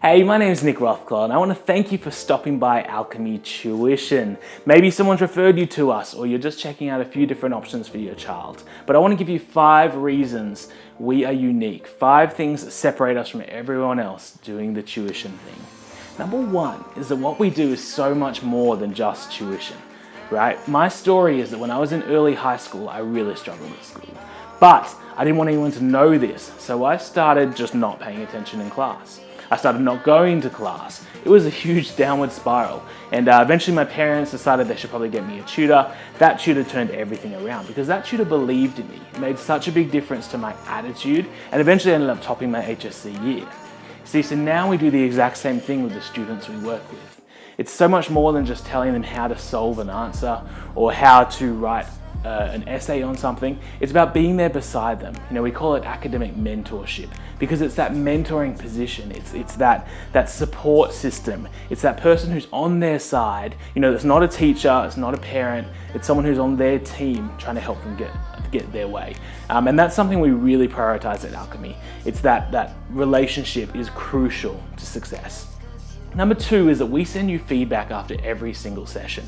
Hey, my name is Nick Rothclaw and I want to thank you for stopping by Alchemy Tuition. Maybe someone's referred you to us or you're just checking out a few different options for your child. But I want to give you 5 reasons we are unique, 5 things that separate us from everyone else doing the tuition thing. Number 1 is that what we do is so much more than just tuition, right? My story is that when I was in early high school, I really struggled at school. But I didn't want anyone to know this, so I started just not paying attention in class. I started not going to class. It was a huge downward spiral. And eventually my parents decided they should probably get me a tutor. That tutor turned everything around because that tutor believed in me. It made such a big difference to my attitude and eventually ended up topping my HSC year. See, so now we do the exact same thing with the students we work with. It's so much more than just telling them how to solve an answer or how to write an essay on something. It's about being there beside them. You know, we call it academic mentorship because it's that mentoring position. It's that support system. It's that person who's on their side. You know, it's not a teacher, it's not a parent, it's someone who's on their team trying to help them get their way. And that's something we really prioritize at Alchemy. It's that relationship is crucial to success. Number 2 is that we send you feedback after every single session.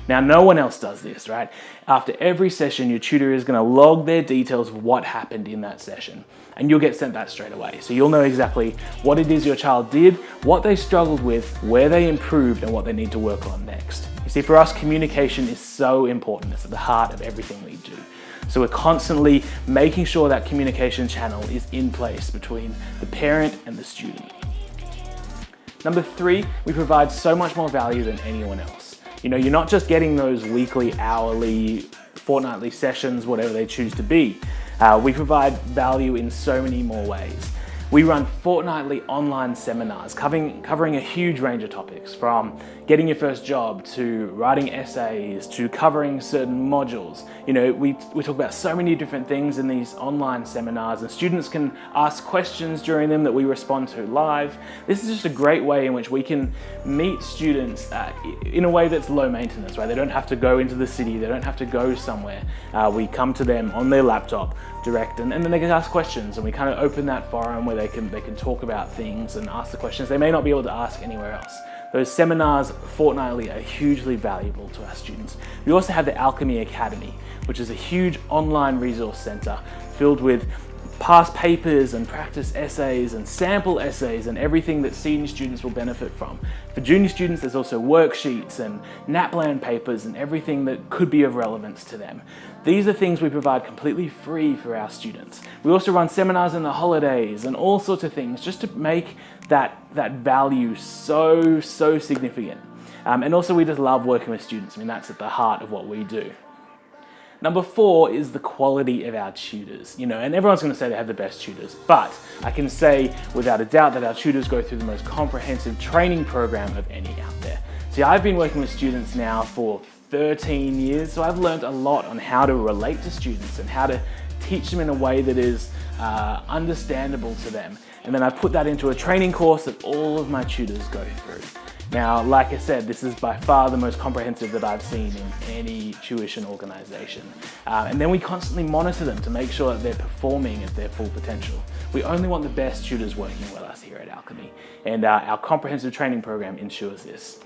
Now, no one else does this, right? After every session, your tutor is going to log their details of what happened in that session, and you'll get sent that straight away. So you'll know exactly what it is your child did, what they struggled with, where they improved, and what they need to work on next. You see, for us, communication is so important. It's at the heart of everything we do. So we're constantly making sure that communication channel is in place between the parent and the student. Number 3, we provide so much more value than anyone else. You know, you're not just getting those weekly, hourly, fortnightly sessions, whatever they choose to be. We provide value in so many more ways. We run fortnightly online seminars covering a huge range of topics, from getting your first job to writing essays to covering certain modules. You know, we talk about so many different things in these online seminars, and students can ask questions during them that we respond to live. This is just a great way in which we can meet students in a way that's low maintenance, right? They don't have to go into the city, they don't have to go somewhere. We come to them on their laptop direct, and then they can ask questions, and we kind of open that forum where they can talk about things and ask the questions they may not be able to ask anywhere else. Those seminars fortnightly are hugely valuable to our students. We also have the Alchemy Academy, which is a huge online resource center filled with past papers and practice essays and sample essays and everything that senior students will benefit from. For junior students, there's also worksheets and NAPLAN papers and everything that could be of relevance to them. These are things we provide completely free for our students. We also run seminars in the holidays and all sorts of things just to make that value so significant. And also we just love working with students. I mean, that's at the heart of what we do. Number 4 is the quality of our tutors. You know, and everyone's going to say they have the best tutors, but I can say without a doubt that our tutors go through the most comprehensive training program of any out there. See, I've been working with students now for 13 years, so I've learned a lot on how to relate to students and how to teach them in a way that is understandable to them. And then I put that into a training course that all of my tutors go through. Now, like I said, this is by far the most comprehensive that I've seen in any tuition organization. And then we constantly monitor them to make sure that they're performing at their full potential. We only want the best tutors working with us here at Alchemy, and our comprehensive training program ensures this.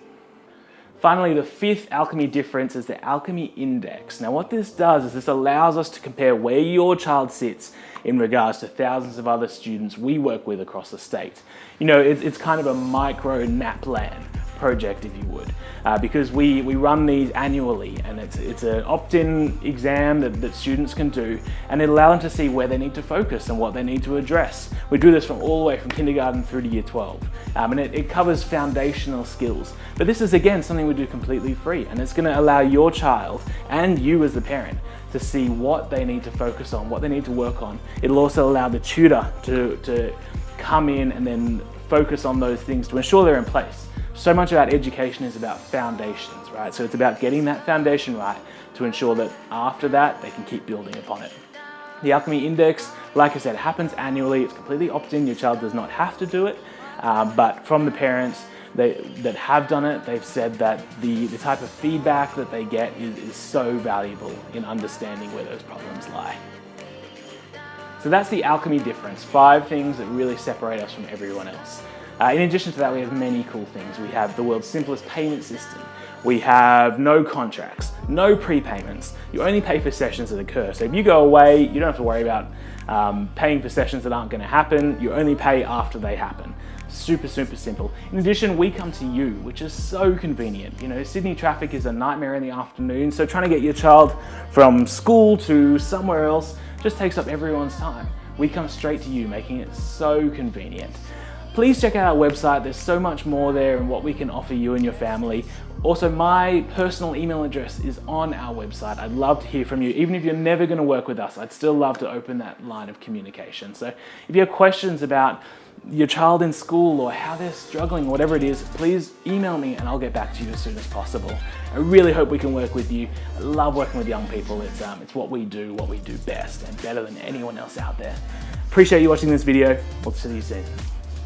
Finally, the 5th Alchemy difference is the Alchemy Index. Now, what this does is this allows us to compare where your child sits in regards to thousands of other students we work with across the state. You know, it's kind of a micro NAPLAN project, if you would, because we run these annually, and it's an opt-in exam that students can do, and it allows them to see where they need to focus and what they need to address. We do this from all the way from kindergarten through to year 12, and it covers foundational skills. But this is, again, something we do completely free, and it's going to allow your child and you as the parent to see what they need to focus on, what they need to work on. It'll also allow the tutor to come in and then focus on those things to ensure they're in place. So much about education is about foundations, right? So it's about getting that foundation right to ensure that after that, they can keep building upon it. The Alchemy Index, like I said, happens annually. It's completely opt-in. Your child does not have to do it, but from the parents that have done it, they've said that the type of feedback that they get is so valuable in understanding where those problems lie. So that's the Alchemy difference, 5 things that really separate us from everyone else. In addition to that, we have many cool things. We have the world's simplest payment system. We have no contracts, no prepayments. You only pay for sessions that occur. So if you go away, you don't have to worry about paying for sessions that aren't going to happen. You only pay after they happen. Super, super simple. In addition, we come to you, which is so convenient. You know, Sydney traffic is a nightmare in the afternoon, so trying to get your child from school to somewhere else just takes up everyone's time. We come straight to you, making it so convenient. Please check out our website. There's so much more there and what we can offer you and your family. Also, my personal email address is on our website. I'd love to hear from you. Even if you're never going to work with us, I'd still love to open that line of communication. So if you have questions about your child in school or how they're struggling, whatever it is, please email me and I'll get back to you as soon as possible. I really hope we can work with you. I love working with young people. It's what we do best and better than anyone else out there. Appreciate you watching this video. We'll see you soon.